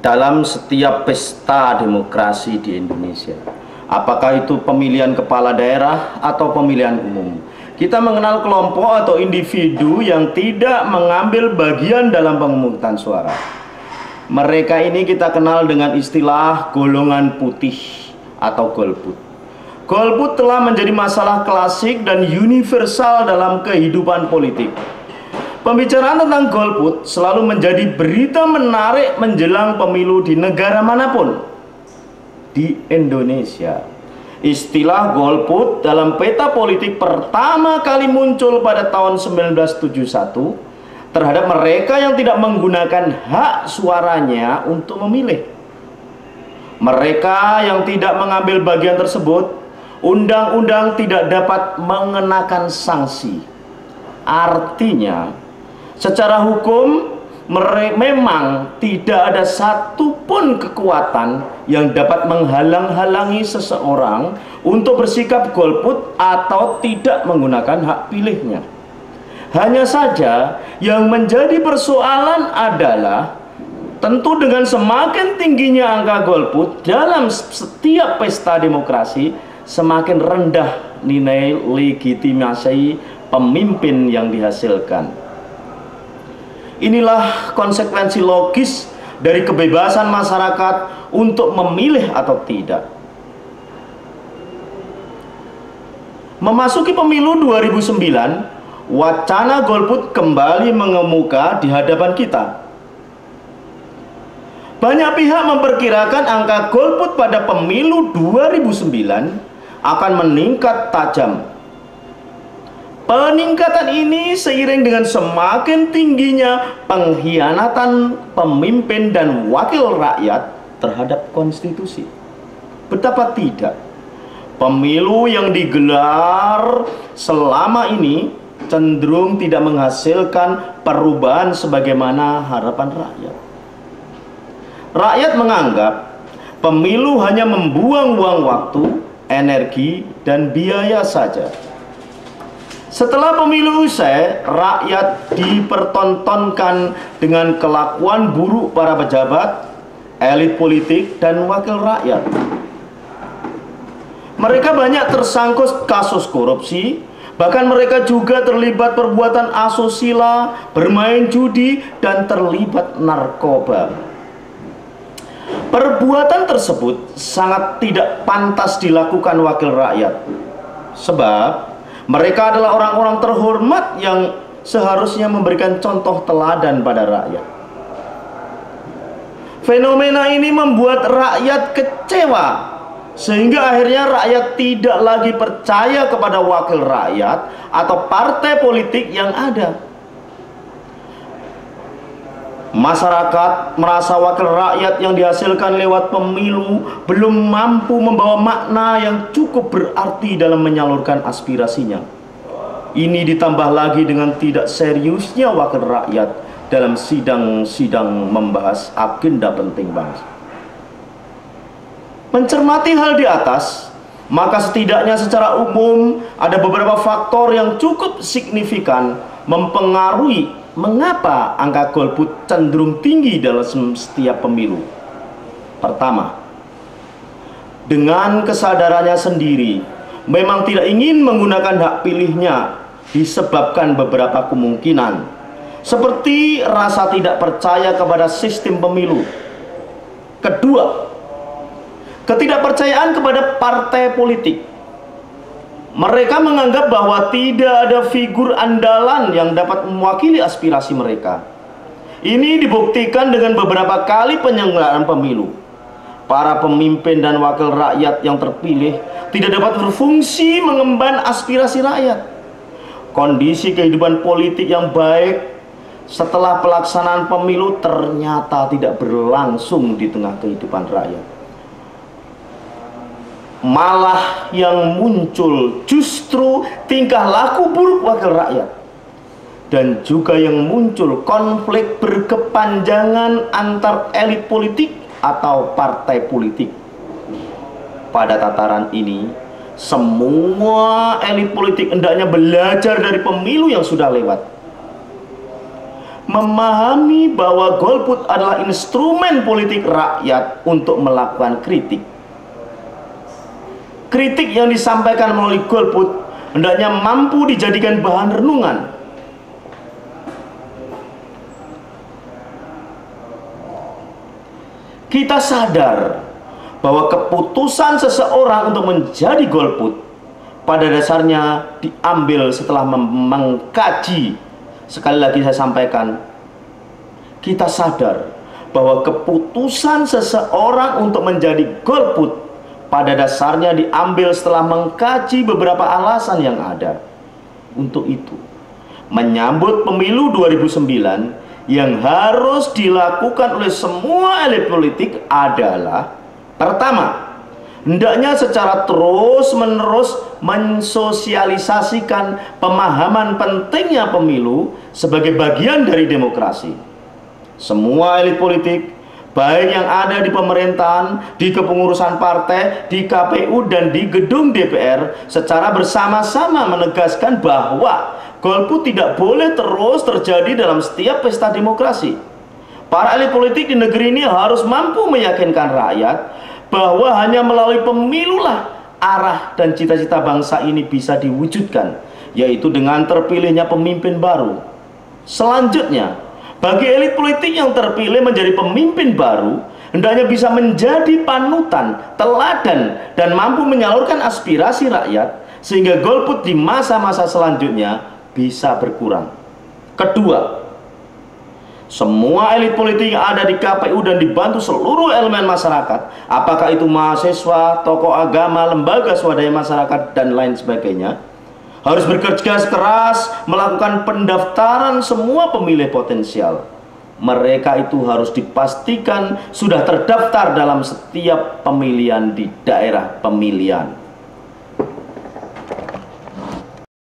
dalam setiap pesta demokrasi di Indonesia. Apakah itu pemilihan kepala daerah atau pemilihan umum, kita mengenal kelompok atau individu yang tidak mengambil bagian dalam pemungutan suara. Mereka ini kita kenal dengan istilah golongan putih atau golput. Golput telah menjadi masalah klasik dan universal dalam kehidupan politik. Pembicaraan tentang golput selalu menjadi berita menarik menjelang pemilu di negara manapun. Di Indonesia, istilah golput dalam peta politik pertama kali muncul pada tahun 1971 terhadap mereka yang tidak menggunakan hak suaranya untuk memilih. Mereka yang tidak mengambil bagian tersebut, undang-undang tidak dapat mengenakan sanksi. Artinya, secara hukum memang tidak ada satupun kekuatan yang dapat menghalang-halangi seseorang untuk bersikap golput atau tidak menggunakan hak pilihnya. Hanya saja yang menjadi persoalan adalah tentu dengan semakin tingginya angka golput dalam setiap pesta demokrasi, semakin rendah nilai legitimasi pemimpin yang dihasilkan. Inilah konsekuensi logis dari kebebasan masyarakat untuk memilih atau tidak. Memasuki pemilu 2009, wacana golput kembali mengemuka di hadapan kita. Banyak pihak memperkirakan angka golput pada pemilu 2009 akan meningkat tajam. Peningkatan ini seiring dengan semakin tingginya pengkhianatan pemimpin dan wakil rakyat terhadap konstitusi. Betapa tidak, pemilu yang digelar selama ini cenderung tidak menghasilkan perubahan sebagaimana harapan rakyat. Rakyat menganggap pemilu hanya membuang-buang waktu, energi, dan biaya saja. Setelah pemilu usai, rakyat dipertontonkan dengan kelakuan buruk para pejabat, elit politik, dan wakil rakyat. Mereka banyak tersangkut kasus korupsi, bahkan mereka juga terlibat perbuatan asusila, bermain judi, dan terlibat narkoba. Perbuatan tersebut sangat tidak pantas dilakukan wakil rakyat, sebab mereka adalah orang-orang terhormat yang seharusnya memberikan contoh teladan pada rakyat. Fenomena ini membuat rakyat kecewa, sehingga akhirnya rakyat tidak lagi percaya kepada wakil rakyat atau partai politik yang ada. Masyarakat merasa wakil rakyat yang dihasilkan lewat pemilu belum mampu membawa makna yang cukup berarti dalam menyalurkan aspirasinya. Ini ditambah lagi dengan tidak seriusnya wakil rakyat dalam sidang-sidang membahas agenda penting bangsa. Mencermati hal di atas, maka setidaknya secara umum ada beberapa faktor yang cukup signifikan mempengaruhi mengapa angka golput cenderung tinggi dalam setiap pemilu. Pertama, dengan kesadarannya sendiri memang tidak ingin menggunakan hak pilihnya disebabkan beberapa kemungkinan, seperti rasa tidak percaya kepada sistem pemilu. Kedua, ketidakpercayaan kepada partai politik. Mereka menganggap bahwa tidak ada figur andalan yang dapat mewakili aspirasi mereka. Ini dibuktikan dengan beberapa kali penyelenggaraan pemilu. Para pemimpin dan wakil rakyat yang terpilih tidak dapat berfungsi mengemban aspirasi rakyat. Kondisi kehidupan politik yang baik setelah pelaksanaan pemilu ternyata tidak berlangsung di tengah kehidupan rakyat. Malah yang muncul justru tingkah laku buruk wakil rakyat, dan juga yang muncul konflik berkepanjangan antar elit politik atau partai politik. Pada tataran ini, semua elit politik hendaknya belajar dari pemilu yang sudah lewat. memahami bahwa golput adalah instrumen politik rakyat untuk melakukan kritik. Kritik yang disampaikan melalui golput hendaknya mampu dijadikan bahan renungan. Kita sadar bahwa keputusan seseorang untuk menjadi golput pada dasarnya diambil setelah mengkaji. Sekali lagi saya sampaikan, kita sadar bahwa keputusan seseorang untuk menjadi golput pada dasarnya diambil setelah mengkaji beberapa alasan yang ada. Untuk itu, menyambut pemilu 2009 yang harus dilakukan oleh semua elit politik adalah: pertama, hendaknya secara terus-menerus mensosialisasikan pemahaman pentingnya pemilu sebagai bagian dari demokrasi. Semua elit politik, baik yang ada di pemerintahan, di kepengurusan partai, di KPU, dan di gedung DPR, secara bersama-sama menegaskan bahwa golput tidak boleh terus terjadi dalam setiap pesta demokrasi. Para elit politik di negeri ini harus mampu meyakinkan rakyat bahwa hanya melalui pemilulah arah dan cita-cita bangsa ini bisa diwujudkan, yaitu dengan terpilihnya pemimpin baru. Selanjutnya, bagi elit politik yang terpilih menjadi pemimpin baru, hendaknya bisa menjadi panutan, teladan, dan mampu menyalurkan aspirasi rakyat, sehingga golput di masa-masa selanjutnya bisa berkurang. Kedua, semua elit politik yang ada di KPU dan dibantu seluruh elemen masyarakat, apakah itu mahasiswa, tokoh agama, lembaga swadaya masyarakat, dan lain sebagainya, harus bekerja keras melakukan pendaftaran semua pemilih potensial. Mereka itu harus dipastikan sudah terdaftar dalam setiap pemilihan di daerah pemilihan.